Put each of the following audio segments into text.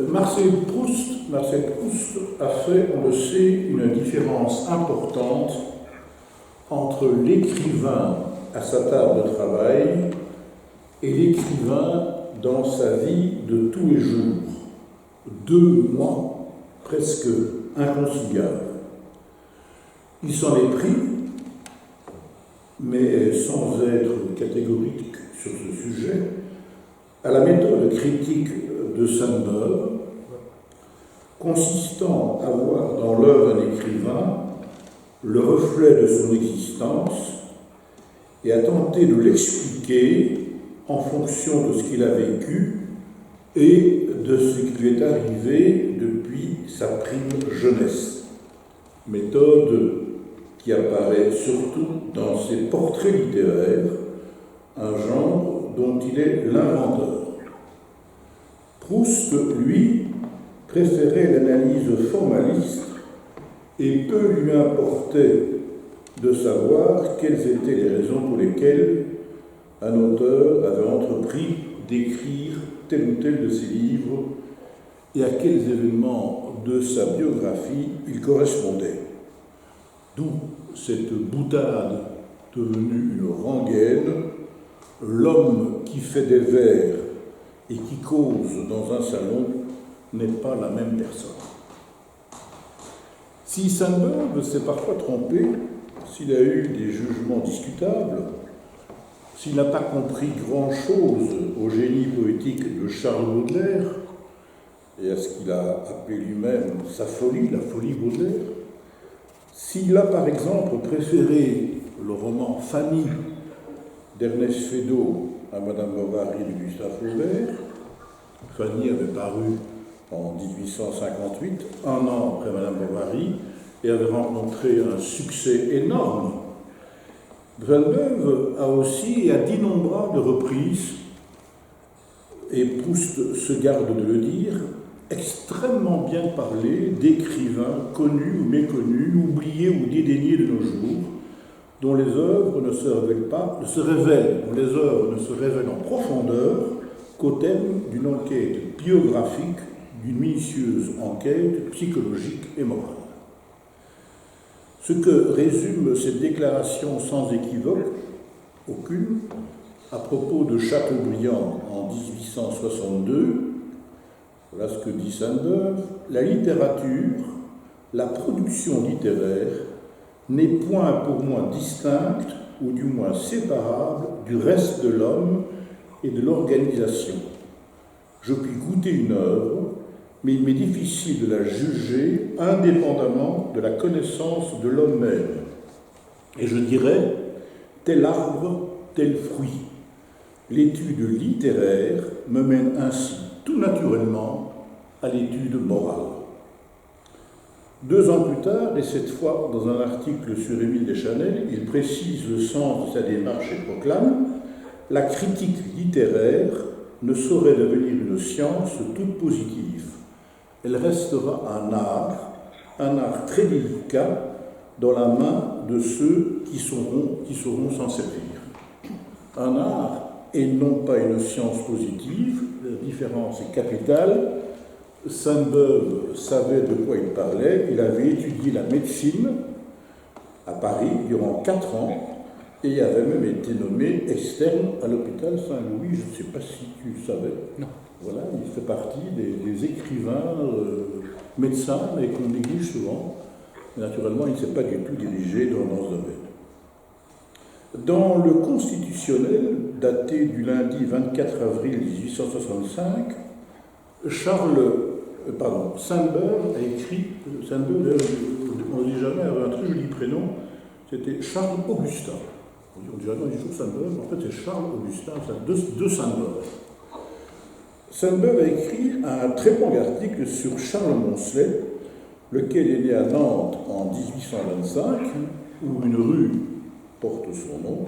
Marcel Proust a fait, on le sait, une différence importante entre l'écrivain à sa table de travail et l'écrivain dans sa vie de tous les jours. Deux mots presque inconciliables. Il s'en est pris, mais sans être catégorique sur ce sujet, à la méthode critique de Sainte-Beuve, consistant à voir dans l'œuvre d'un écrivain le reflet de son existence et à tenter de l'expliquer en fonction de ce qu'il a vécu et de ce qui lui est arrivé depuis sa prime jeunesse. Méthode qui apparaît surtout dans ses portraits littéraires, un genre dont il est l'inventeur. Proust, lui, préférait l'analyse formaliste et peu lui importait de savoir quelles étaient les raisons pour lesquelles un auteur avait entrepris d'écrire tel ou tel de ses livres et à quels événements de sa biographie il correspondait. D'où cette boutade devenue une rengaine, l'homme qui fait des vers et qui cause dans un salon n'est pas la même personne. Si Sainte-Beuve s'est parfois trompé, s'il a eu des jugements discutables, s'il n'a pas compris grand-chose au génie poétique de Charles Baudelaire et à ce qu'il a appelé lui-même sa folie, la folie Baudelaire, s'il a par exemple préféré le roman Fanny d'Ernest Feydeau à Madame Bovary de Gustave Flaubert, Fanny avait paru en 1858, un an après Madame Bovary, et avait rencontré un succès énorme. Sainte-Beuve a aussi, et à d'innombrables reprises, et Proust se garde de le dire, extrêmement bien parlé d'écrivains connus ou méconnus, oubliés ou dédaignés de nos jours, dont les œuvres ne se révèlent en profondeur qu'au terme d'une enquête biographique, d'une minutieuse enquête psychologique et morale. Ce que résume cette déclaration sans équivoque aucune à propos de Chateaubriand en 1862, voilà ce que dit Sainte-Beuve: la littérature, la production littéraire n'est point pour moi distincte ou du moins séparable du reste de l'homme et de l'organisation. Je puis goûter une œuvre, mais il m'est difficile de la juger indépendamment de la connaissance de l'homme même. Et je dirais, tel arbre, tel fruit. L'étude littéraire me mène ainsi tout naturellement à l'étude morale. 2 ans plus tard, et cette fois dans un article sur Émile Deschanel, il précise le sens de sa démarche et proclame « La critique littéraire ne saurait devenir une science toute positive. Elle restera un art très délicat dans la main de ceux qui sauront s'en servir. Un art et non pas une science positive, la différence est capitale. Sainte-Beuve savait de quoi il parlait, il avait étudié la médecine à Paris durant 4 ans et avait même été nommé externe à l'hôpital Saint-Louis. Je ne sais pas si tu le savais. Non. Voilà, il fait partie des écrivains, médecins, mais qu'on néglige souvent. Naturellement, il ne s'est pas du tout dirigé dans ce domaine. Dans le Constitutionnel, daté du lundi 24 avril 1865, Sainte-Beuve a écrit, Sainte-Beuve, on ne dit jamais, avait un très joli prénom, c'était Charles Augustin. On dit jamais, toujours Sainte-Beuve, en fait c'est Charles Augustin, de Sainte-Beuve. Sainte-Beuve a écrit un très bon article sur Charles Moncelet, lequel est né à Nantes en 1825, où une rue porte son nom,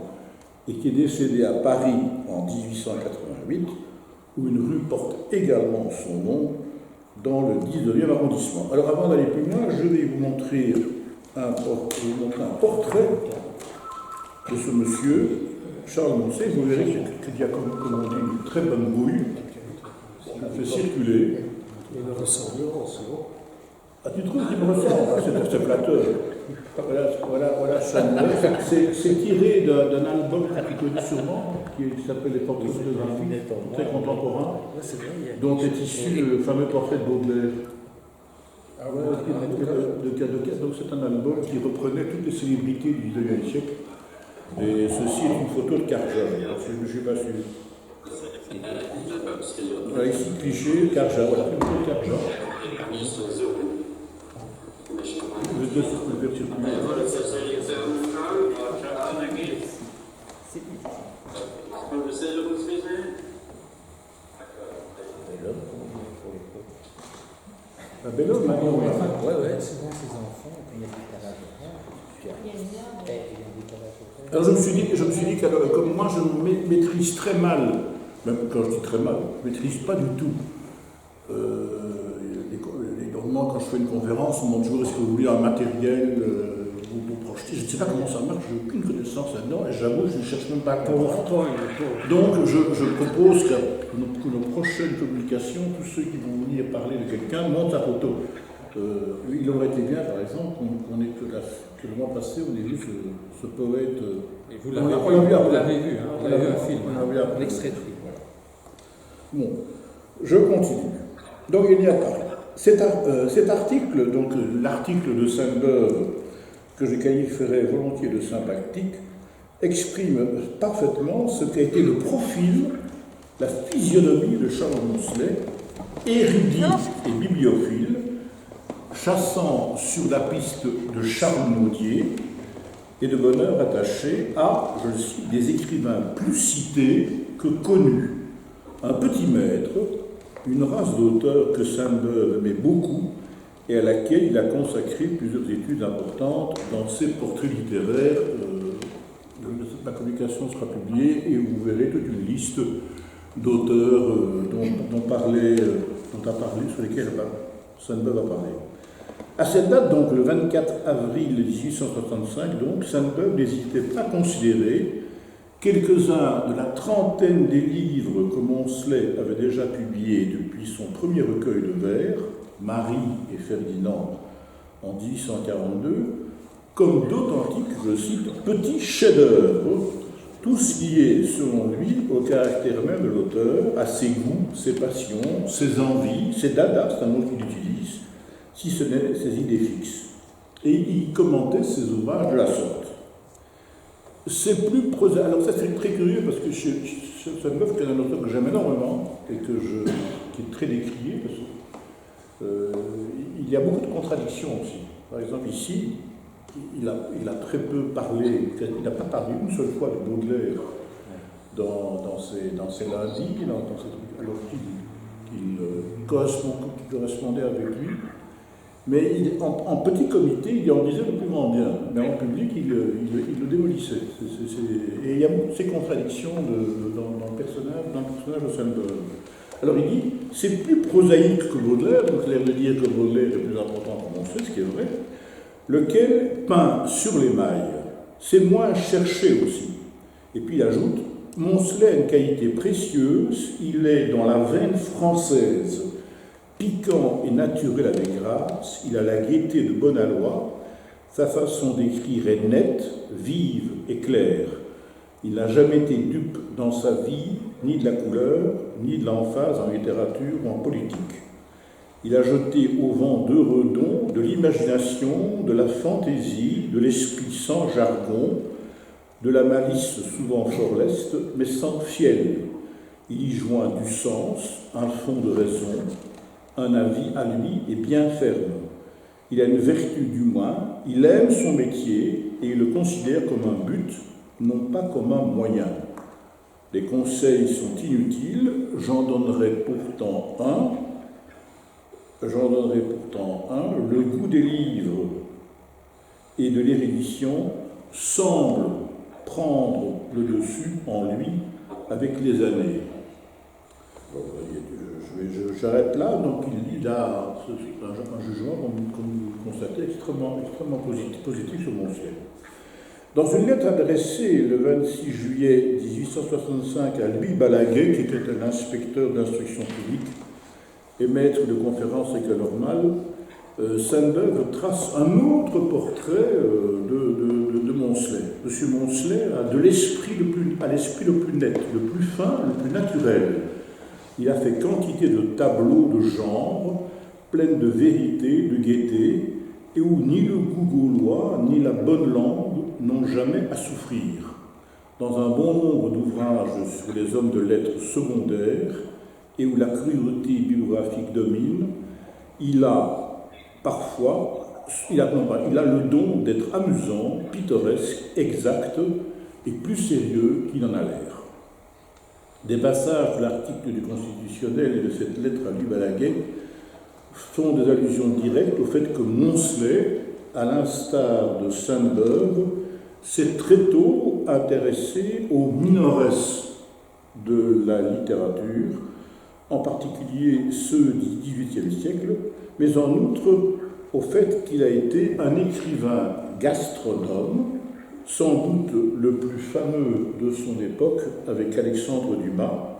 et qui est décédé à Paris en 1888, où une rue porte également son nom dans le 19e arrondissement. Alors avant d'aller plus loin, je vais vous montrer un portrait de ce monsieur, Charles Moncelet. Vous verrez qu'il y a, comme on dit, une très bonne bouille. On fait circuler. Il me ressemble, c'est bon. Ah, tu trouves qu'il me ressemble? C'est flatteur. Voilà Sainte-Beuve. C'est tiré d'un album que tu connais sûrement, qui s'appelle Les Portraits photographiques, très contemporain, dont est issu le fameux portrait de Baudelaire. Ah ouais, Donc c'est un album qui reprenait toutes les célébrités du XIXe siècle. Et ceci est une photo de Carja, je ne suis pas sûr. Voilà, ici, cliché, Carja, voilà, une photo de Carja. Le deux sur le faire circuler. Un bel homme, maintenant. Ouais, souvent ces enfants, quand il y a des caractères. Alors je me suis dit que comme moi je maîtrise très mal, même quand je dis très mal, je ne maîtrise pas du tout. Normalement, quand je fais une conférence, on me demande toujours est-ce que vous voulez un matériel vous projeter. Je ne sais pas comment ça marche, je n'ai aucune connaissance là-dedans et j'avoue, je ne cherche même pas à comprendre. Donc je propose que nos prochaines communications, tous ceux qui vont venir parler de quelqu'un montrent sa photo. Il aurait été bien, par exemple, que le mois passé, on ait vu ce poète. Et vous l'avez vu, hein, on a vu un film, un extrait de film. Voilà. Bon, je continue. Donc il y a Paris. Cet article, donc l'article de Sainte-Beuve, que je qualifierais volontiers de sympathique, exprime parfaitement ce qu'a été le profil, la physionomie de Charles Mousselet, érudit et bibliophile, chassant sur la piste de Charles Naudier et de bonne heure attaché à, je le cite, des écrivains plus cités que connus. Un petit maître, une race d'auteurs que Sainte-Beuve aimait beaucoup et à laquelle il a consacré plusieurs études importantes dans ses portraits littéraires. Ma communication sera publiée et vous verrez toute une liste d'auteurs dont a parlé, sur lesquels Sainte-Beuve a parlé. À cette date, donc le 24 avril 1865, donc, Sainte-Beuve n'hésitait pas à considérer quelques-uns de la trentaine des livres que Mousselet avait déjà publiés depuis son premier recueil de vers, Marie et Ferdinand, en 1842, comme d'authentiques, je cite, petits chefs-d'œuvre, tous liés, selon lui, au caractère même de l'auteur, à ses goûts, ses passions, ses envies, ses dadas, c'est un mot qu'il utilise, si ce n'est ses idées fixes. Et il commentait ses ouvrages de la sorte. C'est plus prosaïque. Alors ça c'est très curieux parce que Sainte-Beuve, qui est un auteur que j'aime énormément et qui est très décrié, parce que, il y a beaucoup de contradictions aussi. Par exemple ici, il a très peu parlé, il n'a pas parlé une seule fois de Baudelaire dans ses lundis, dans ses trucs, alors qu'il correspondait avec lui. Mais en petit comité, il en disait le plus grand bien, mais en public, il le démolissait. Et il y a ces contradictions dans le personnage de Sainte-Beuve. Alors il dit, c'est plus prosaïque que Baudelaire, donc l'air de dire que Baudelaire est plus important que Mousselet, ce qui est vrai, lequel peint sur l'émail. C'est moins cherché aussi. Et puis il ajoute, Mousselet a une qualité précieuse, il est dans la veine française, piquant et naturel avec grâce, il a la gaieté de bon aloi, sa façon d'écrire est nette, vive et claire. Il n'a jamais été dupe dans sa vie, ni de la couleur, ni de l'emphase en littérature ou en politique. Il a jeté au vent d'heureux dons, de l'imagination, de la fantaisie, de l'esprit sans jargon, de la malice souvent fort leste, mais sans fiel. Il y joint du sens, un fond de raison, un avis à lui et bien ferme. Il a une vertu du moins, il aime son métier et il le considère comme un but, non pas comme un moyen. Les conseils sont inutiles, j'en donnerai pourtant un, le goût des livres et de l'érudition semble prendre le dessus en lui avec les années. J'arrête là, donc il y a un jugement, comme vous le constatez, extrêmement positif sur Mousselet. Dans une lettre adressée le 26 juillet 1865 à Louis Balaguet, qui était un inspecteur d'instruction publique, et maître de conférences à l'école normale, Sainte-Beuve trace un autre portrait de Moncelet. Monsieur Moncelet a l'esprit le plus net, le plus fin, le plus naturel. Il a fait quantité de tableaux de genre, pleins de vérité, de gaieté, et où ni le goût gaulois, ni la bonne langue n'ont jamais à souffrir. Dans un bon nombre d'ouvrages sur les hommes de lettres secondaires, et où la cruauté bibliographique domine, il a le don d'être amusant, pittoresque, exact et plus sérieux qu'il en a l'air. Des passages de l'article du Constitutionnel et de cette lettre à Louis Balaguet sont des allusions directes au fait que Moncelet, à l'instar de Sainte-Beuve, s'est très tôt intéressé aux minores de la littérature, en particulier ceux du XVIIIe siècle, mais en outre au fait qu'il a été un écrivain gastronome, sans doute le plus fameux de son époque avec Alexandre Dumas,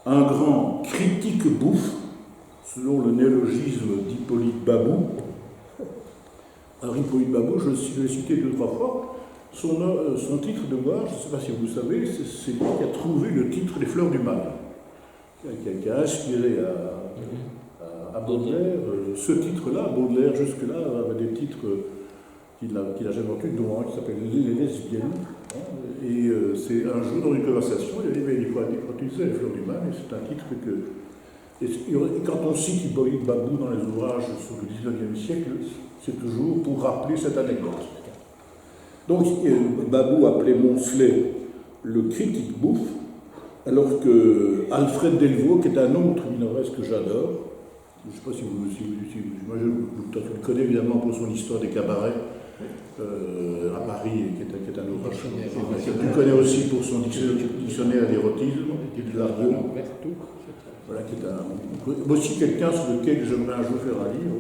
un grand critique bouffe, selon le néologisme d'Hippolyte Babou. Alors Hippolyte Babou, je l'ai cité 2 ou 3 fois, son titre de gloire, je ne sais pas si vous le savez, c'est lui qui a trouvé le titre des Fleurs du Mal, qui a inspiré à Baudelaire. Ce titre-là, Baudelaire jusque-là avait des titres qu'il n'a jamais entendus, dont un qui s'appelle Les Lesbiennes. Et c'est un jour dans une conversation, il a dit, mais il faut utiliser les Fleurs du Mal, et c'est un titre que... Et quand on cite Hippolyte Babou dans les ouvrages sur le XIXe siècle, c'est toujours pour rappeler cette anecdote. Donc Babou appelait Moncelet le critique bouffe, alors que Alfred Delvaux, qui est un autre minoresque que j'adore, je ne sais pas si moi je le connais évidemment pour son histoire des cabarets à Paris, qui est un ouvrage que tu connais aussi pour son dictionnaire d'érotisme, de l'argot. Voilà, qui est aussi quelqu'un sur lequel j'aimerais un jour faire un livre.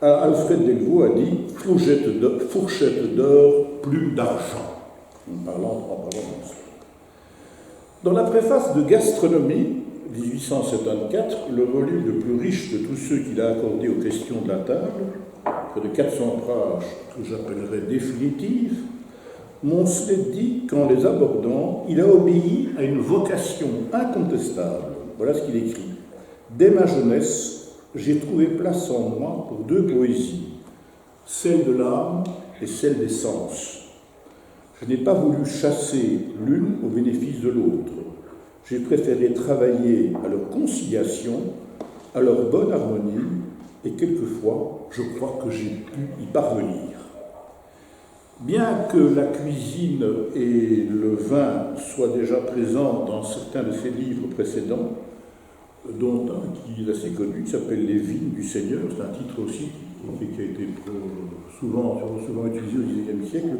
Alfred Delvaux a dit fourchette d'or, plume d'argent, en parlant de Moncelet. Dans la préface de Gastronomie, 1874, le volume le plus riche de tous ceux qu'il a accordé aux questions de la table, près de 400 pages que j'appellerais définitives, Moncelet dit qu'en les abordant, il a obéi à une vocation incontestable. Voilà ce qu'il écrit. Dès ma jeunesse, j'ai trouvé place en moi pour 2 poésies, celle de l'âme et celle des sens. Je n'ai pas voulu chasser l'une au bénéfice de l'autre. J'ai préféré travailler à leur conciliation, à leur bonne harmonie, et quelquefois, je crois que j'ai pu y parvenir. Bien que la cuisine et le vin soient déjà présents dans certains de ses livres précédents, dont un qui est assez connu, qui s'appelle Les Vignes du Seigneur, c'est un titre aussi qui a été souvent utilisé au XIXe siècle,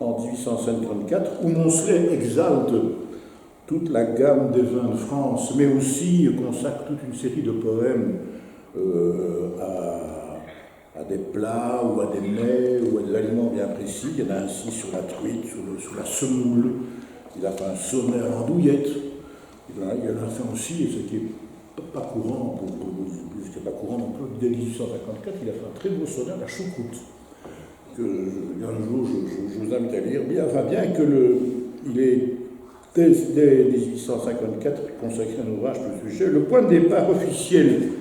en 1854, où Moncelet exalte toute la gamme des vins de France, mais aussi consacre toute une série de poèmes à des plats ou à des mets ou à des aliments bien précis. Il y en a ainsi sur la truite, sur la semoule. Il a fait un sonnet à l'andouillette. Il en a fait aussi, et ce qui n'est pas courant, dès 1854, il a fait un très beau sonnet à la choucroute, que un jour je vous invite à lire, bien qu'il est dès 1854 consacré un ouvrage sur le sujet. Le point de départ officiel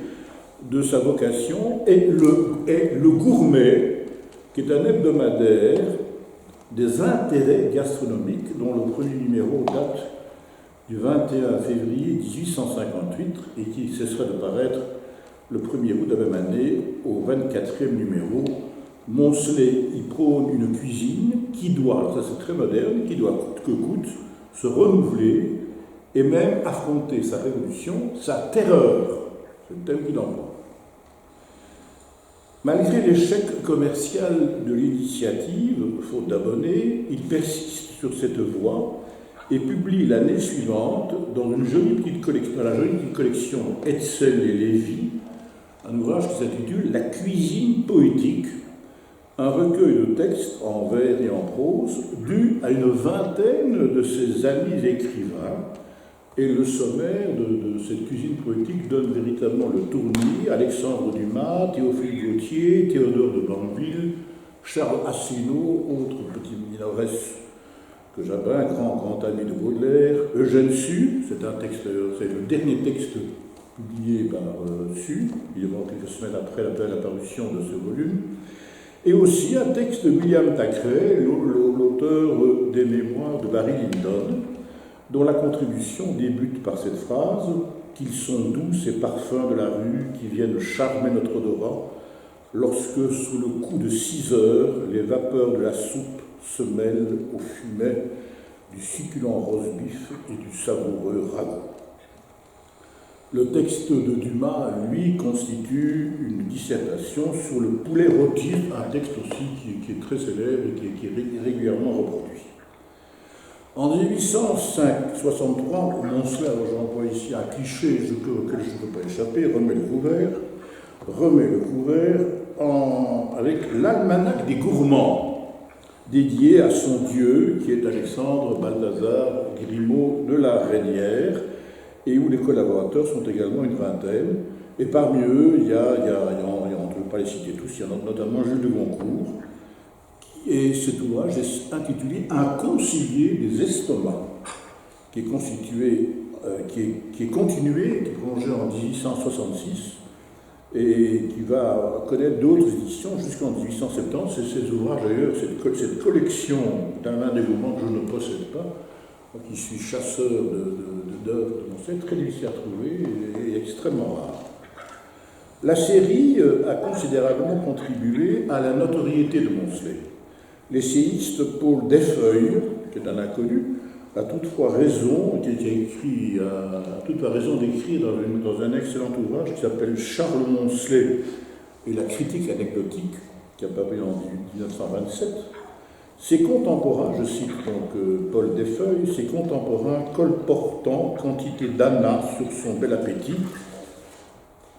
de sa vocation est le Gourmet, qui est un hebdomadaire des intérêts gastronomiques, dont le premier numéro date du 21 février 1858 et qui cessera de paraître le 1er août de la même année au 24e numéro. Moncelet y prône une cuisine qui doit, ça c'est très moderne, qui doit coûte que coûte se renouveler et même affronter sa révolution, sa terreur. C'est le thème qu'il emploie. Malgré l'échec commercial de l'initiative, faute d'abonnés, il persiste sur cette voie et publie l'année suivante dans la jolie petite collection Hetzel et Lévy, un ouvrage qui s'intitule La cuisine poétique, un recueil de textes en vers et en prose dû à une vingtaine de ses amis écrivains, Et le sommaire de cette cuisine poétique donne véritablement le tournis. Alexandre Dumas, Théophile Gautier, Théodore de Banville, Charles Asselineau, autre petit minorès que j'avais, un grand ami de Baudelaire, Eugène Sue, c'est le dernier texte publié par Sue, évidemment quelques semaines après l'apparition de ce volume, et aussi un texte de William Thackeray, l'auteur des mémoires de Barry Lyndon, dont la contribution débute par cette phrase « Qu'ils sont doux ces parfums de la rue qui viennent charmer notre odorat, lorsque, sous le coup de 6 heures, les vapeurs de la soupe se mêlent au fumet du succulent roast-beef et du savoureux ragoût. » Le texte de Dumas, lui, constitue une dissertation sur le poulet rôti, un texte aussi qui est très célèbre et qui est régulièrement reproduit. En 1863, Moncelet, j'emploie ici un cliché auquel je ne peux pas échapper, remet le couvert avec l'almanach des gourmands, dédié à son dieu, qui est Alexandre Balthazar Grimaud de la Reynière, et où les collaborateurs sont également une vingtaine. Et parmi eux, on ne peut pas les citer tous, il y en a notamment Jules de Goncourt. Et cet ouvrage est intitulé « Un concilier des estomacs », qui est continué, qui est prolongé en 1866, et qui va connaître d'autres éditions jusqu'en 1870. C'est ces ouvrages d'ailleurs, cette collection d'Alain des Gourmands que je ne possède pas, qui suis chasseur d'œuvres de Moncelet, très difficile à trouver et extrêmement rare. La série a considérablement contribué à la notoriété de Moncelet. L'essayiste Paul Desfeuilles, qui est un inconnu, a toutefois raison, d'écrire dans un excellent ouvrage qui s'appelle Charles Moncelet et la critique anecdotique, qui a paru en 1927. Ses contemporains, je cite donc Paul Desfeuilles, ses contemporains colportant quantité d'ana sur son bel appétit,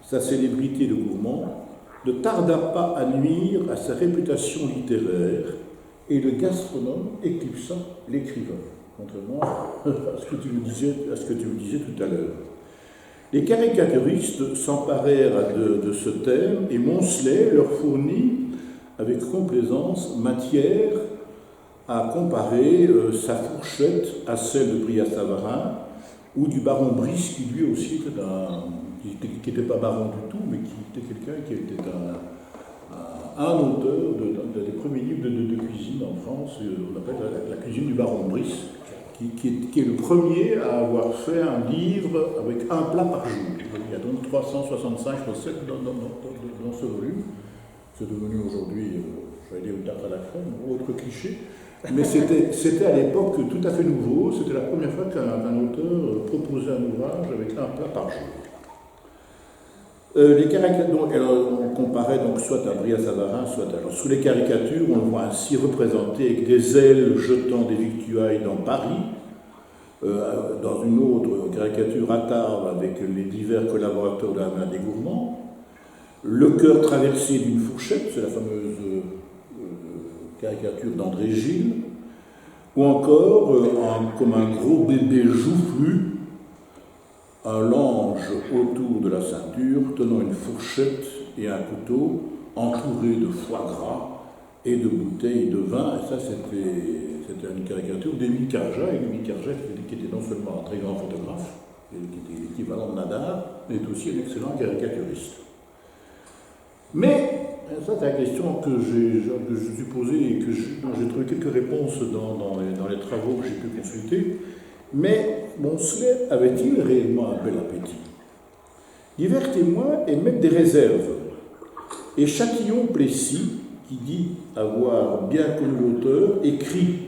sa célébrité de gourmand, ne tarda pas à nuire à sa réputation littéraire, et le gastronome éclipsa l'écrivain, contrairement à ce que tu me disais tout à l'heure. Les caricaturistes s'emparèrent de ce thème et Moncelet leur fournit avec complaisance matière à comparer sa fourchette à celle de Brillat-Savarin ou du baron Brice, qui lui aussi qui n'était pas baron du tout, mais qui était quelqu'un qui était un auteur des premiers livres de cuisine en France, on appelle la cuisine du baron Brice, qui est le premier à avoir fait un livre avec un plat par jour. Il y a donc 365 recettes dans ce volume. C'est devenu aujourd'hui, j'allais dire une tarte à la crème, ou autre cliché, mais c'était à l'époque tout à fait nouveau. C'était la première fois qu'un auteur proposait un ouvrage avec un plat par jour. Les caricatures, on comparait donc soit à Brillat-Savarin, soit à... Sous les caricatures, on le voit ainsi représenté avec des ailes jetant des victuailles dans Paris. Dans une autre caricature à Tarbes avec les divers collaborateurs de la main des gourmands. Le cœur traversé d'une fourchette, c'est la fameuse caricature d'André Gilles. Ou encore, comme un gros bébé joufflu, un lange autour de la ceinture, tenant une fourchette et un couteau, entouré de foie gras et de bouteilles de vin. Et ça, c'était une caricature d'Émile Carja, qui était non seulement un très grand photographe, qui était l'équivalent de Nadar, mais aussi un excellent caricaturiste. Mais, ça c'est la question que je suis posée et dont j'ai trouvé quelques réponses dans les travaux que j'ai pu consulter. Mais Moncelet avait-il réellement un bel appétit? Divers témoins émettent des réserves. Et Châtillon-Plessis, qui dit avoir bien connu l'auteur, écrit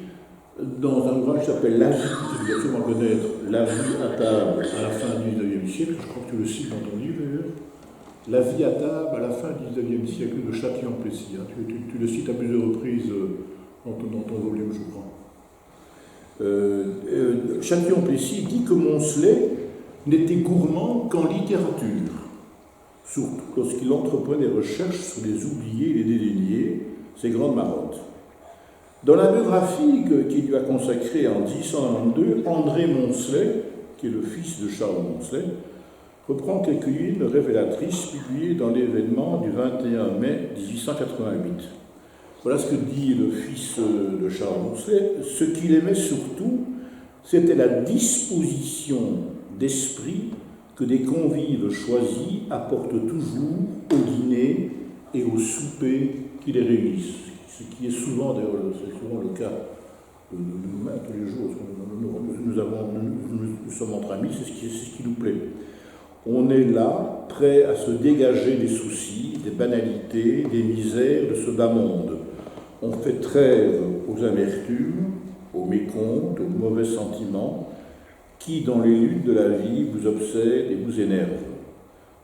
dans un ouvrage qui s'appelle La vie, que tu dois sûrement connaître, La vie à table à la fin du XIXe siècle, je crois que tu le cites dans ton livre d'ailleurs, La vie à table à la fin du XIXe siècle de Châtillon-Plessis. Hein. Tu le cites à plusieurs reprises dans ton volume, je crois. Châtillon-Plessis dit que Moncelet n'était gourmand qu'en littérature, surtout lorsqu'il entreprenait des recherches sur les oubliés et les dédaignés, ses grandes marottes. Dans la biographie qu'il lui a consacrée en 1892, André Moncelet, qui est le fils de Charles Moncelet, reprend quelques lignes révélatrices publiées dans l'événement du 21 mai 1888. Voilà ce que dit le fils de Charles Moncelet. Ce qu'il aimait surtout, c'était la disposition d'esprit que des convives choisis apportent toujours au dîner et au souper qui les réunissent. Ce qui est souvent, d'ailleurs, c'est souvent le cas de nous-mêmes tous les jours. Nous sommes entre amis, c'est ce qui nous plaît. On est là, prêt à se dégager des soucis, des banalités, des misères de ce bas monde. On fait trêve aux amertumes, aux mécomptes, aux mauvais sentiments qui, dans les luttes de la vie, vous obsèdent et vous énervent.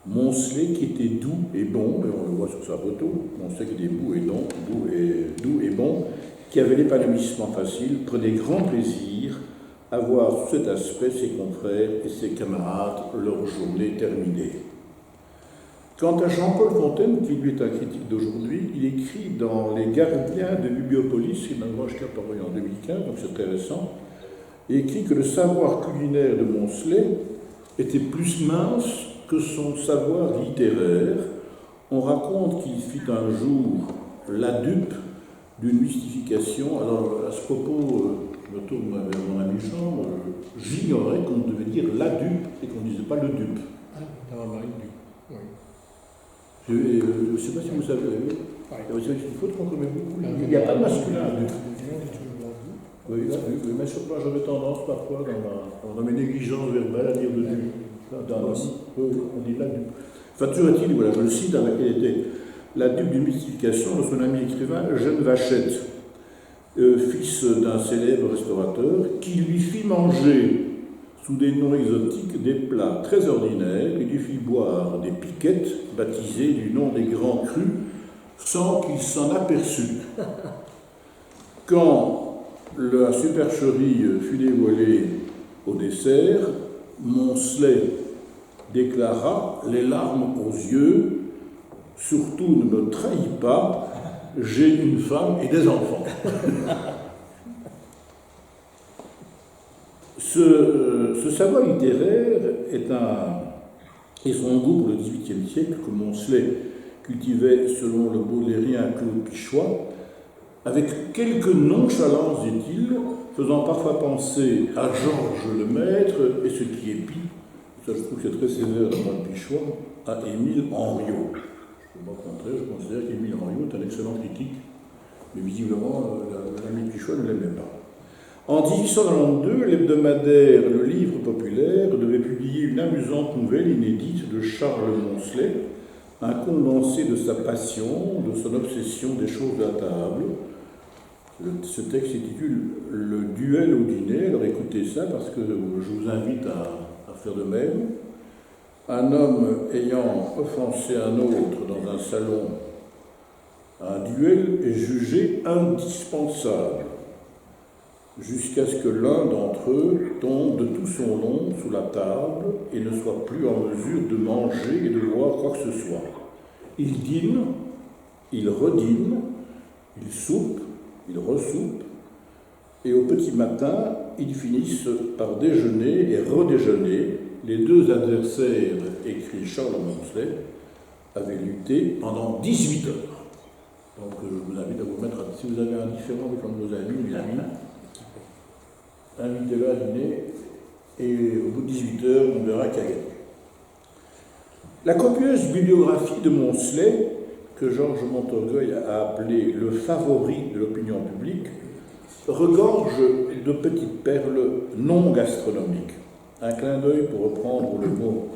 Moncelet, qui était doux et bon, et on le voit sur sa photo, Moncelet qui était doux et bon, qui avait l'épanouissement facile, prenait grand plaisir à voir sous cet aspect ses confrères et ses camarades leur journée terminée. Quant à Jean-Paul Fontaine, qui lui est un critique d'aujourd'hui, il écrit dans Les Gardiens de Bibliopolis, qui est un ouvrage qui est apparu en 2015, donc c'est très récent, il écrit que le savoir culinaire de Moncelet était plus mince que son savoir littéraire. On raconte qu'il fut un jour la dupe d'une mystification. Alors, à ce propos, je me tourne vers mon ami Jean, j'ignorais qu'on devait dire la dupe et qu'on ne disait pas le dupe. Dans la marine dupe, oui. Je ne sais pas si vous savez, c'est une faute qu'on commet beaucoup. Il n'y a pas de masculin dupe. Oui, mais surtout, j'avais tendance parfois, dans mes négligences verbales, à dire le dupe. On dit la dupe. Enfin, toujours est-il, voilà, je le cite, elle était la dupe d'une mystification de son ami écrivain Eugène Vachette, fils d'un célèbre restaurateur, qui lui fit manger, sous des noms exotiques, des plats très ordinaires et lui fit boire des piquettes baptisées du nom des grands crus, sans qu'il s'en aperçût. Quand la supercherie fut dévoilée au dessert, Moncelet déclara, les larmes aux yeux, « Surtout ne me trahis pas, j'ai une femme et des enfants. » Ce savoir littéraire est son goût pour le XVIIIe siècle, que Moncelet cultivait selon le baudelairien Claude Pichois, avec quelques nonchalances, dit-il, faisant parfois penser à Georges Lemaître et ce qui est pire, ça je trouve que c'est très sévère dans le Pichois, à Émile Henriot. Au contraire, je considère qu'Émile Henriot est un excellent critique, mais visiblement, l'ami Pichois ne l'aimait pas. En 1892, l'hebdomadaire Le Livre Populaire devait publier une amusante nouvelle inédite de Charles Moncelet, un condensé de sa passion, de son obsession des choses de la table. Ce texte s'intitule « Le duel au dîner ». Alors écoutez ça parce que je vous invite à faire de même. Un homme ayant offensé un autre dans un salon, un duel est jugé indispensable, jusqu'à ce que l'un d'entre eux tombe de tout son long sous la table et ne soit plus en mesure de manger et de boire quoi que ce soit. Il dîne, il redîne, il soupe, il ressoupe, et au petit matin, ils finissent par déjeuner et redéjeuner. Les deux adversaires, écrit Charles Moncelet, avaient lutté pendant 18 heures. Donc je vous invite à vous mettre, si vous avez un différend avec un de vos amis, mes amis, invitez-le à dîner, et au bout de 18 heures, on verra qui a gagné. La copieuse bibliographie de Moncelet, que Georges Montorgueil a appelé le favori de l'opinion publique, regorge de petites perles non gastronomiques. Un clin d'œil pour reprendre le mot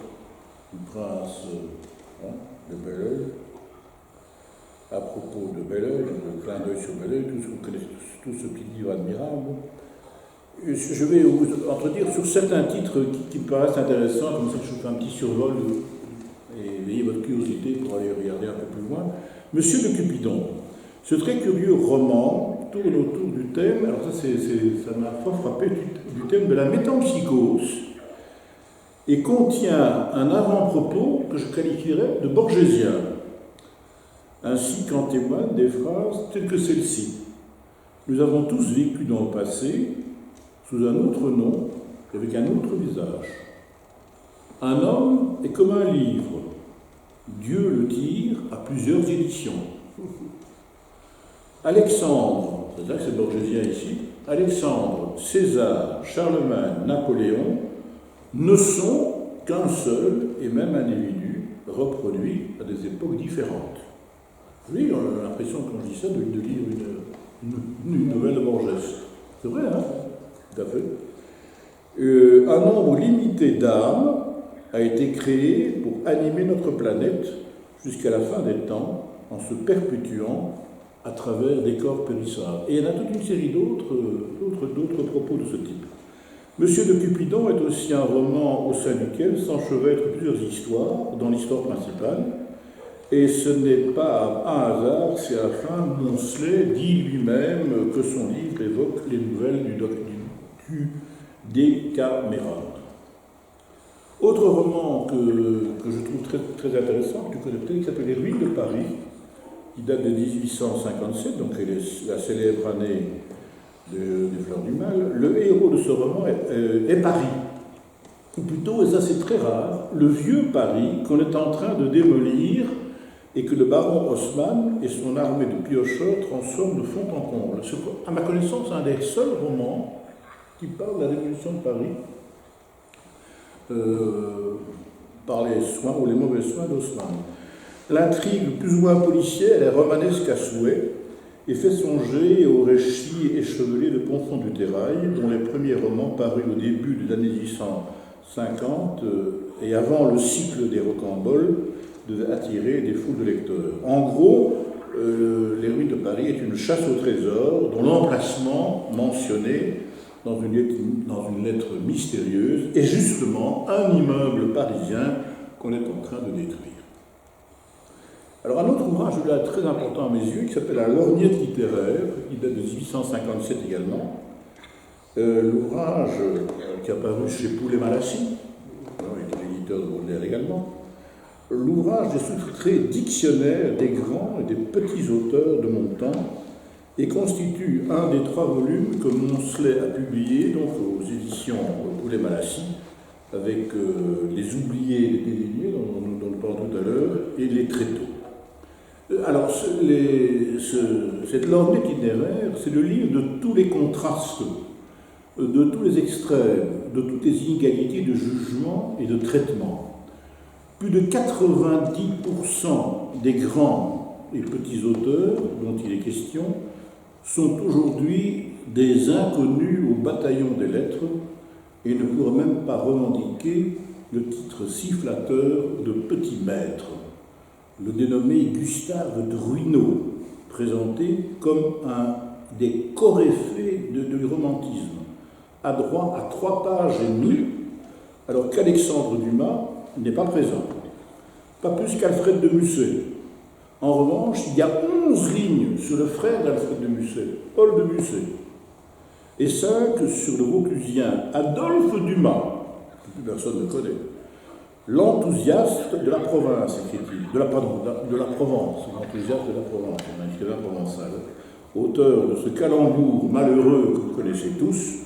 du prince de Belleuil, à propos de Belleuil, le clin d'œil sur Belleuil, vous connaissez tout ce petit livre admirable. Je vais vous entretenir sur certains titres qui me paraissent intéressants, comme ça je vous fais un petit survol et ayez votre curiosité pour aller regarder un peu plus loin. Monsieur de Cupidon, ce très curieux roman tourne autour du thème, alors ça m'a fort frappé, du thème de la métempsychose, et contient un avant-propos que je qualifierais de borgésien, ainsi qu'en témoignent des phrases telles que celle-ci. Nous avons tous vécu dans le passé, sous un autre nom, avec un autre visage. Un homme est comme un livre. Dieu le tire à plusieurs éditions. Alexandre, c'est-à-dire que c'est borgésien ici, Alexandre, César, Charlemagne, Napoléon ne sont qu'un seul et même individu reproduit à des époques différentes. Oui, on a l'impression, quand je dis ça, de lire une nouvelle de Borges. C'est vrai, hein? Tout à fait. Un nombre limité d'âmes a été créé pour animer notre planète jusqu'à la fin des temps, en se perpétuant à travers des corps périssables. Et il y en a toute une série d'autres propos de ce type. Monsieur de Cupidon est aussi un roman au sein duquel s'enchevêtrent plusieurs histoires dans l'histoire principale, et ce n'est pas un hasard si à la fin Monselet dit lui-même que son livre évoque les nouvelles du Décaméron. Autre roman que je trouve très, très intéressant, que tu connais peut-être, qui s'appelle Les Ruines de Paris, qui date de 1857, donc elle est la célèbre année des Fleurs du Mal. Le héros de ce roman est Paris, ou plutôt, et ça c'est très rare, le vieux Paris qu'on est en train de démolir et que le baron Haussmann et son armée de piocheurs transforment de fond en comble. C'est, à ma connaissance, un des seuls romans qui parle de la démolition de Paris par les soins ou les mauvais soins d'Haussmann. L'intrigue plus ou moins policière est romanesque à souhait et fait songer au récit échevelé de Ponson du Terrail, dont les premiers romans parus au début des années 1850 et avant le cycle des Rocamboles devaient attirer des foules de lecteurs. En gros, Les Ruines de Paris est une chasse au trésor dont l'emplacement mentionné dans une lettre mystérieuse est justement un immeuble parisien qu'on est en train de détruire. Alors un autre ouvrage là très important à mes yeux qui s'appelle La lorgnette littéraire, qui date de 1857 également. L'ouvrage qui a paru chez Poulet-Malassis, il est l'éditeur de Baudelaire également. L'ouvrage est sous-titré Dictionnaire des grands et des petits auteurs de mon temps et constitue un des 3 volumes que Monselet a publié donc aux éditions Poulet-Malassis avec Les Oubliés et les Délignés, dont nous parlons tout à l'heure, et Les Tréteaux. Alors, cette lorgnette littéraire, c'est le livre de tous les contrastes, de tous les extrêmes, de toutes les inégalités de jugement et de traitement. Plus de 90% des grands et petits auteurs dont il est question sont aujourd'hui des inconnus au bataillon des lettres et ne pourraient même pas revendiquer le titre si flatteur de petit maître. Le dénommé Gustave Druinot, présenté comme un des coryphées du romantisme, a droit à 3 pages et demie, alors qu'Alexandre Dumas n'est pas présent. Pas plus qu'Alfred de Musset. En revanche, il y a 11 lignes sur le frère d'Alfred de Musset, Paul de Musset, et 5 sur le Vauclusien Adolphe Dumas, que plus personne ne connaît. L'enthousiaste de la province, écrit-il, de la Provence, l'enthousiaste de la Provence, un écrivain provençal, auteur de ce calembour malheureux que vous connaissez tous,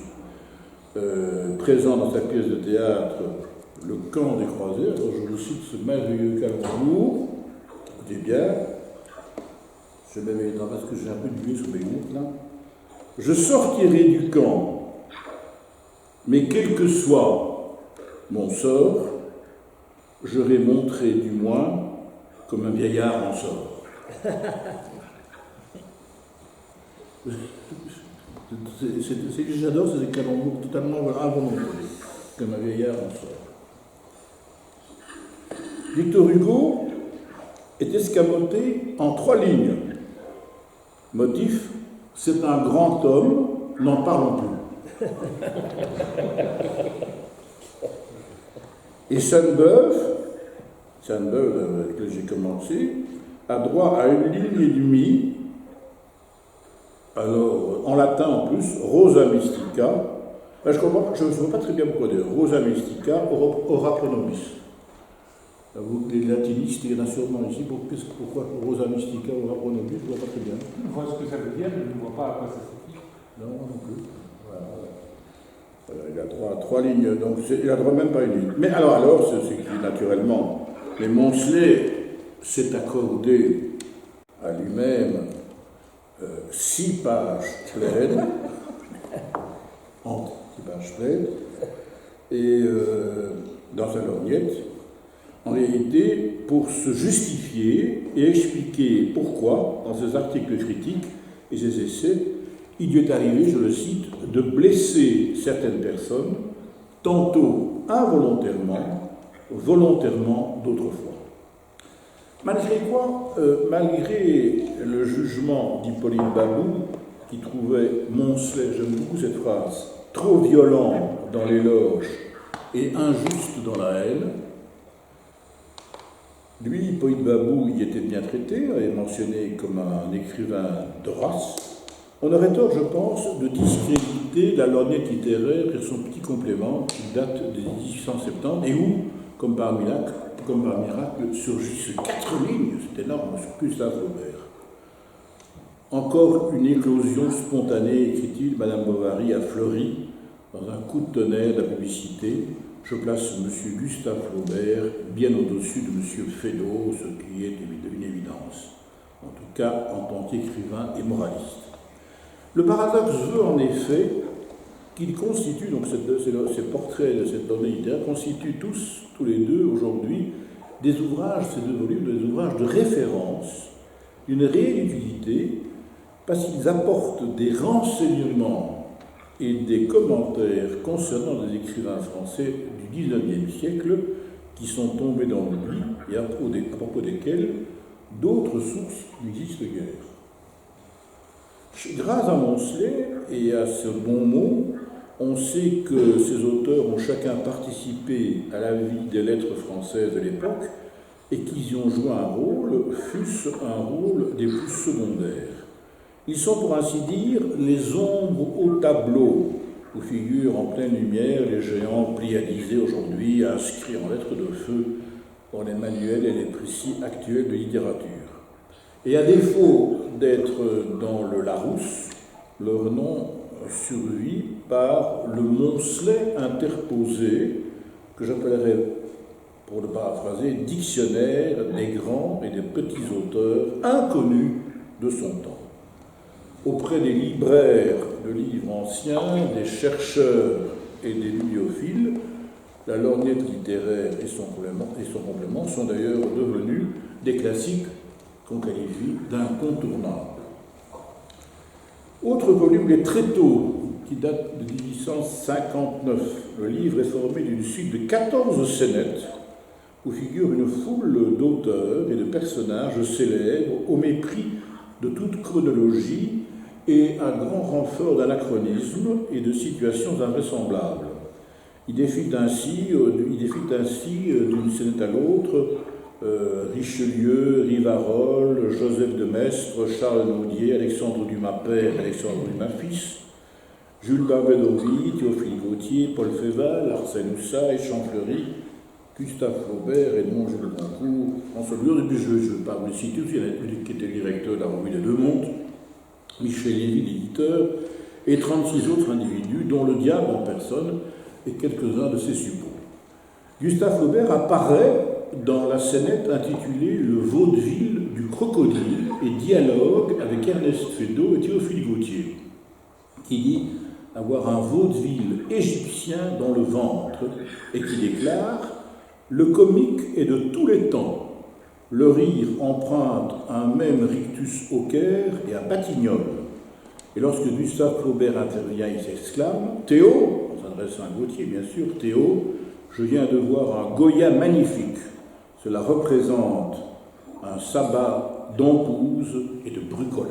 présent dans sa pièce de théâtre Le Camp des Croisés. Alors je vous cite ce merveilleux calembour, écoutez bien, je m'éveille parce que j'ai un peu d'huile sur mes gouttes là. Je sortirai du camp, mais quel que soit mon sort, j'aurais montré du moins comme un vieillard en sort. J'adore ces calembours totalement involontaires, comme un vieillard en sort. Victor Hugo est escamoté en 3 lignes. Motif, c'est un grand homme, n'en parlons plus. Et Sainte-Beuve, avec laquelle j'ai commencé, a droit à 1 ligne et demie, alors en latin en plus, Rosa Mystica. Je ne vois pas très bien pourquoi dire Rosa Mystica, ora pro nobis. Vous, les latinistes, il y en a sûrement ici, pourquoi Rosa Mystica, ora pro nobis, je ne vois pas très bien. Je vois ce que ça veut dire, mais je ne vois pas à quoi ça s'applique. Non, non plus. Voilà. Il a droit à 3 lignes, donc il a droit même pas à une ligne. Mais alors c'est qui naturellement, les Moncelet s'est accordé à lui-même 6 pages pleines, entre 6 pages pleines, et dans sa lorgnette, en réalité, pour se justifier et expliquer pourquoi, dans ses articles critiques et ses essais, il lui est arrivé, je le cite, de blesser certaines personnes, tantôt involontairement, volontairement d'autres fois. Malgré quoi, malgré le jugement d'Hippolyte Babou, qui trouvait Moncelet, j'aime beaucoup cette phrase, trop violent dans l'éloge et injuste dans la haine, lui, Hippolyte Babou, y était bien traité, est mentionné comme un écrivain de race. On aurait tort, je pense, de discréditer la lorgnette littéraire et son petit complément qui date de 1870 et où, comme par miracle, surgissent 4 lignes, c'est énorme, sur Gustave Flaubert. Encore une éclosion spontanée, écrit-il, Madame Bovary a fleuri dans un coup de tonnerre de la publicité. Je place M. Gustave Flaubert bien au-dessus de M. Feydeau, ce qui est une évidence, en tout cas en tant qu'écrivain et moraliste. Le paradoxe veut en effet qu'ils constituent, donc ces portraits de cette donnée littéraire, constituent tous les deux aujourd'hui, des ouvrages, ces 2 volumes, des ouvrages de référence, d'une réelle utilité, parce qu'ils apportent des renseignements et des commentaires concernant des écrivains français du XIXe siècle qui sont tombés dans l'oubli et à propos desquels d'autres sources n'existent guère. Grâce à Moncelet et à ce bon mot, on sait que ces auteurs ont chacun participé à la vie des lettres françaises de l'époque et qu'ils y ont joué un rôle, fût-ce un rôle des plus secondaires. Ils sont, pour ainsi dire, les ombres au tableau où figurent en pleine lumière les géants pléiadisés aujourd'hui inscrits en lettres de feu dans les manuels et les précis actuels de littérature. Et à défaut d'être dans le Larousse, leur nom survit par le Moncelet interposé, que j'appellerais, pour le paraphraser, dictionnaire des grands et des petits auteurs inconnus de son temps. Auprès des libraires de livres anciens, des chercheurs et des bibliophiles, la lorgnette littéraire et son complément sont d'ailleurs devenus des classiques qu'on qualifie d'incontournables. Autre volume, les Tréteaux, qui date de 1859. Le livre est formé d'une suite de 14 scénettes où figure une foule d'auteurs et de personnages célèbres au mépris de toute chronologie et à grand renfort d'anachronismes et de situations invraisemblables. Il défile ainsi d'une scénette à l'autre Richelieu, Rivarol, Joseph de Maistre, Charles Nodier, Alexandre Dumas père, Alexandre Dumas fils, Jules Barbet d'Aurevilly, Théophile Gautier, Paul Féval, Arsène Houssaye, Champfleury, Gustave Flaubert, Edmond Jules Goncourt, François Burd, et puis je ne vais pas vous le citer aussi, qui était le directeur de la revue des Deux Mondes, Michel Lévy, l'éditeur, et 36 autres individus, dont le diable en personne et quelques-uns de ses suppôts. Gustave Flaubert apparaît dans la scénette intitulée Le vaudeville du crocodile et dialogue avec Ernest Feydeau et Théophile Gautier, qui dit avoir un vaudeville égyptien dans le ventre et qui déclare « Le comique est de tous les temps. Le rire emprunte un même rictus au Caire et à Batignolles. » Et lorsque Gustave Flaubert intervient, il s'exclame « Théo, on s'adresse à un Gautier bien sûr, Théo, je viens de voir un Goya magnifique. Cela représente un sabbat d'Ampouse et de Brucolac. »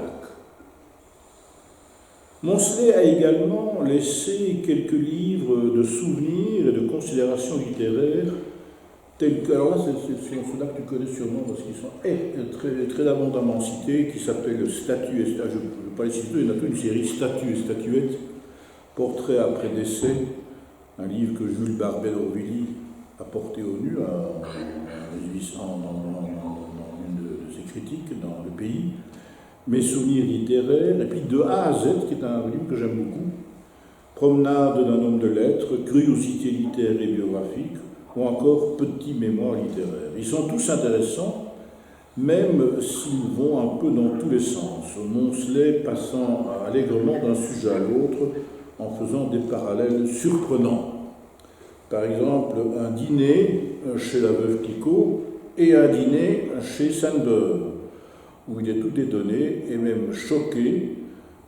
Moncelet a également laissé quelques livres de souvenirs et de considérations littéraires, tels que, alors là, c'est ceux-là que tu connais sûrement parce qu'ils sont très, très abondamment cités, qui s'appellent Statues et Statuettes, je ne vais pas les citer, il y en a toute une série, Statues et Statuettes, Portrait après décès, un livre que Jules Barbet d'Aurevilly a porté au nu dans une de ses critiques dans Le Pays, Mes souvenirs littéraires, et puis De A à Z, qui est un livre que j'aime beaucoup, Promenade d'un homme de lettres, curiosité littéraire et biographique, ou encore petit mémoire littéraire. Ils sont tous intéressants, même s'ils vont un peu dans tous les sens, Moncelet passant allègrement d'un sujet à l'autre en faisant des parallèles surprenants. Par exemple, un dîner chez la veuve Clicquot et un dîner chez Sainte-Beuve, où il est tout étonné et même choqué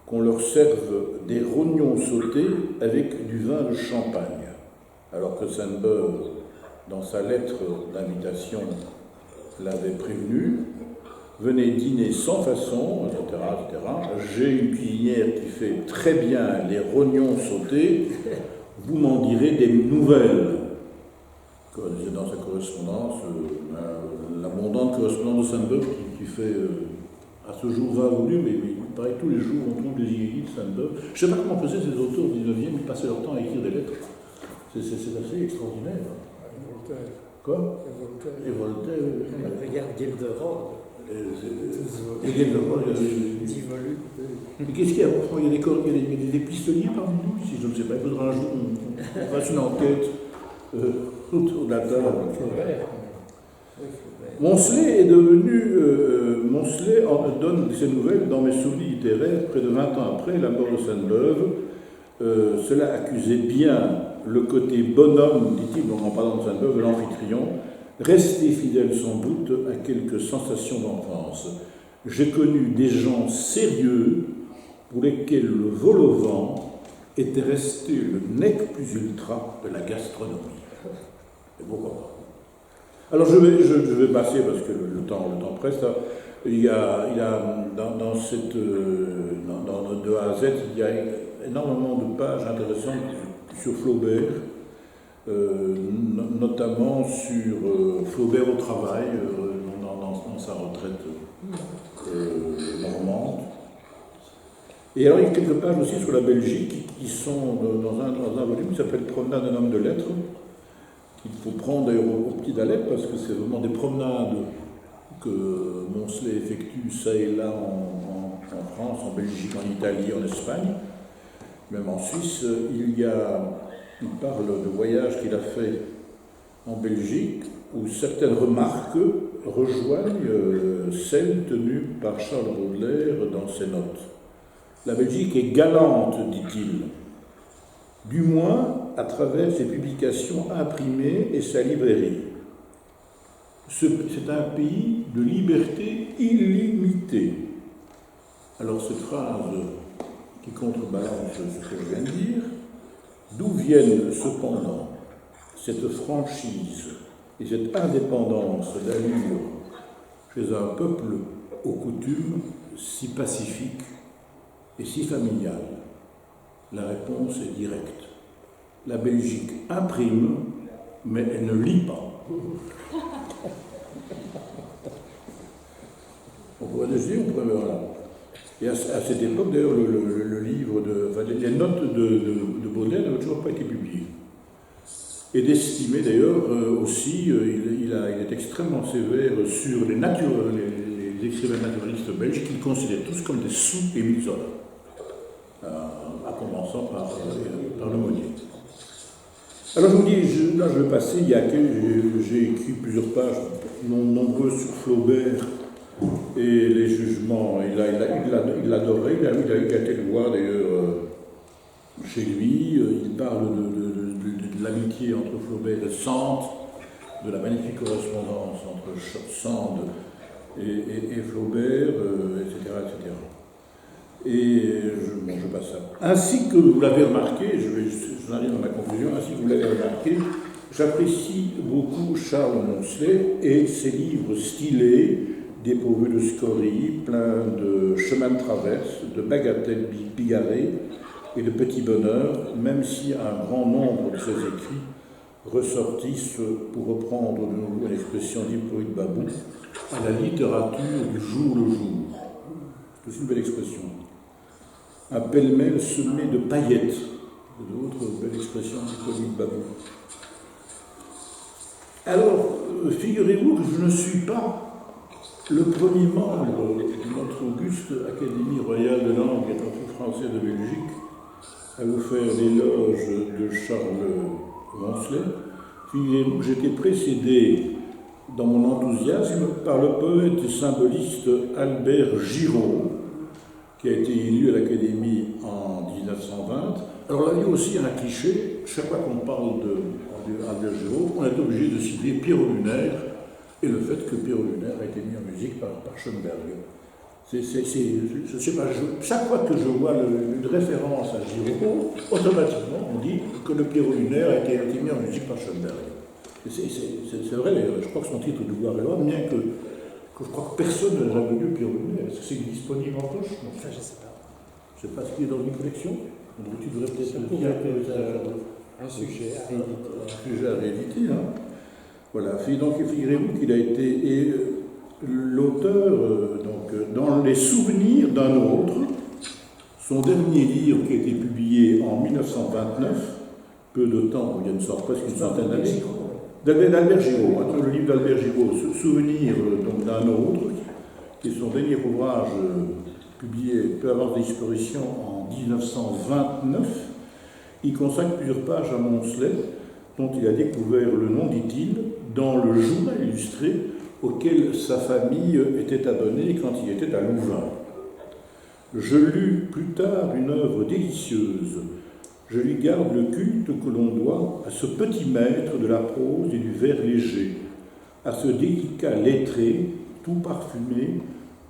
qu'on leur serve des rognons sautés avec du vin de Champagne, alors que Sainte-Beuve, dans sa lettre d'invitation, l'avait prévenu, venez dîner sans façon, etc., etc. J'ai une cuisinière qui fait très bien les rognons sautés, vous m'en direz des nouvelles. Dans sa correspondance, l'abondante correspondance de Sainte-Beuve qui fait à ce jour 20 volumes, mais il paraît que tous les jours on trouve des inédits de Sainte-Beuve. Je ne sais pas comment faisaient ces auteurs du 19e, ils passaient leur temps à écrire des lettres. C'est assez extraordinaire. Voltaire. Quoi? Et Et Voltaire. Regarde Gilderoy. Et Gilderoy, 10 volumes. mais qu'est-ce qu'il y a? Il y a des épistoliers parmi nous ici, je ne sais pas. Il faudra un jour on fasse une enquête autour de la table. Moncelet est devenu. Moncelet donne ses nouvelles dans mes souvenirs littéraires près de 20 ans après la mort de Sainte-Beuve. Cela accusait bien le côté bonhomme, dit-il, donc en parlant de Sainte-Beuve, de l'amphitryon, resté fidèle sans doute à quelques sensations d'enfance. J'ai connu des gens sérieux pour lesquels le vol au vent était resté le nec plus ultra de la gastronomie. Et pourquoi pas? Alors je vais passer, parce que le temps presse, là. Il y a dans de A à Z, il y a énormément de pages intéressantes sur Flaubert, notamment sur Flaubert au travail, dans sa retraite normande. Et alors il y a quelques pages aussi sur la Belgique qui sont dans un volume qui s'appelle Promenade d'un homme de lettres, qu'il faut prendre d'ailleurs au pied de la lettre, parce que c'est vraiment des promenades que Moncelet effectue ça et là en France, en Belgique, en Italie, en Espagne, même en Suisse. Il parle de voyages qu'il a fait en Belgique, où certaines remarques rejoignent celles tenues par Charles Baudelaire dans ses notes. La Belgique est galante, dit-il, du moins à travers ses publications imprimées et sa librairie. C'est un pays de liberté illimitée. Alors cette phrase qui contrebalance ce que je viens de dire, d'où viennent cependant cette franchise et cette indépendance d'allure chez un peuple aux coutumes si pacifiques et si familiales? La réponse est directe. La Belgique imprime, mais elle ne lit pas. On pourrait le dire, on pourrait voilà. Et à cette époque, d'ailleurs, le livre les notes de Baudelaire n'avaient toujours pas été publiées. Et d'estimer d'ailleurs aussi, il est extrêmement sévère sur les écrivains naturalistes belges qu'il considère tous comme des sous-émissions, à commençant par le Monnier. Alors je vous dis, là je vais passer, j'ai écrit plusieurs pages, nombreuses sur Flaubert et les jugements. Il l'adorait, il a été le voir d'ailleurs chez lui. Il parle de l'amitié entre Flaubert et Sand, de la magnifique correspondance entre Sand et Flaubert, etc., etc. Et je passe ça. Ainsi que vous l'avez remarqué, je arrive à ma conclusion, ainsi que vous l'avez remarqué, j'apprécie beaucoup Charles Moncelet et ses livres stylés, dépourvus de scories, pleins de chemins de traverse, de bagatelles bigarrées et de petits bonheurs, même si un grand nombre de ses écrits ressortissent, pour reprendre de nouveau l'expression d'Hippolyte Babou, à la littérature du jour le jour. C'est aussi une belle expression. Un pêle-mêle semé de paillettes. D'autres belles expressions d'Hippolyte Babou. Alors, figurez-vous que je ne suis pas le premier membre de notre auguste Académie royale de langue et de français de Belgique à vous faire l'éloge de Charles Moncelet. Figurez-vous que j'étais précédé dans mon enthousiasme par le poète et symboliste Albert Giraud, qui a été élu à l'Académie en 1920. Alors là, il y a aussi un cliché, chaque fois qu'on parle d'Albert Giraud, on est obligé de citer Pierrot Lunaire et le fait que Pierrot Lunaire a été mis en musique par Schoenberg. Je sais pas, chaque fois que je vois une référence à Giraud, automatiquement on dit que le Pierrot Lunaire a été mis en musique par Schoenberg. C'est vrai, je crois que son titre de gloire et loi, bien que je crois que personne n'a jamais lu Pierrot Lunaire. Est-ce que c'est disponible en poche? Ça, je ne sais pas. Je ne sais pas ce qu'il est dans une collection. Donc, tu devrais peut-être le dire. Un sujet à rééditer. Un sujet à rééditer, hein. Voilà. Donc, figurez-vous qu'il a été l'auteur, dans les souvenirs d'un autre, son dernier livre qui a été publié en 1929, peu de temps, il y a une sorte presque une centaine d'années, d'Albert Giraud, le livre d'Albert Giraud, Souvenir d'un autre, qui est son dernier ouvrage publié peu avant sa disparition en 1929. Il consacre plusieurs pages à Moncelet, dont il a découvert le nom, dit-il, dans le journal illustré auquel sa famille était abonnée quand il était à Louvain. Je lus plus tard une œuvre délicieuse. Je lui garde le culte que l'on doit à ce petit maître de la prose et du vers léger, à ce délicat lettré, tout parfumé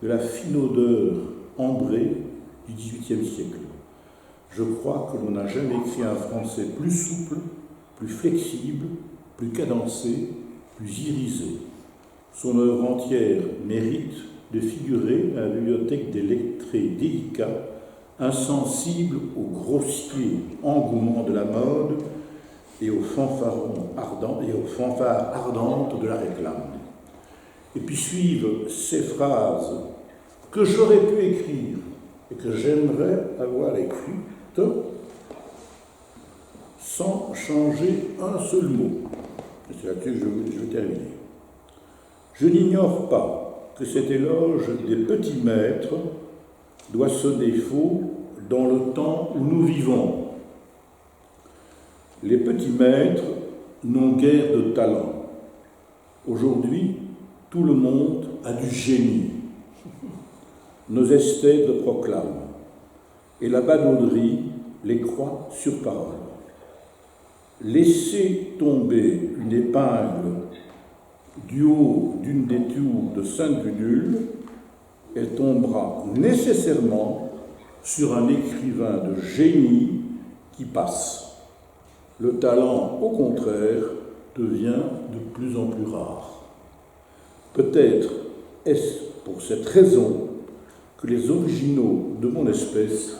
de la fine odeur ambrée du XVIIIe siècle. Je crois que l'on n'a jamais écrit un français plus souple, plus flexible, plus cadencé, plus irisé. Son œuvre entière mérite de figurer à la bibliothèque des lettrés délicats, insensible au grossier engouement de la mode et aux fanfares ardentes de la réclame. Et puis suivent ces phrases que j'aurais pu écrire et que j'aimerais avoir écrites sans changer un seul mot. Et c'est là-dessus que je vais terminer. Je n'ignore pas que cet éloge des petits maîtres doit sonner faux dans le temps où nous vivons. Les petits maîtres n'ont guère de talent. Aujourd'hui, tout le monde a du génie. Nos esthètes le proclament, et la badauderie les croit sur parole. Laissez tomber une épingle du haut d'une des tours de Sainte-Gudule, elle tombera nécessairement sur un écrivain de génie qui passe. Le talent, au contraire, devient de plus en plus rare. Peut-être est-ce pour cette raison que les originaux de mon espèce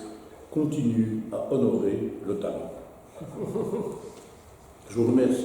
continuent à honorer le talent. Je vous remercie.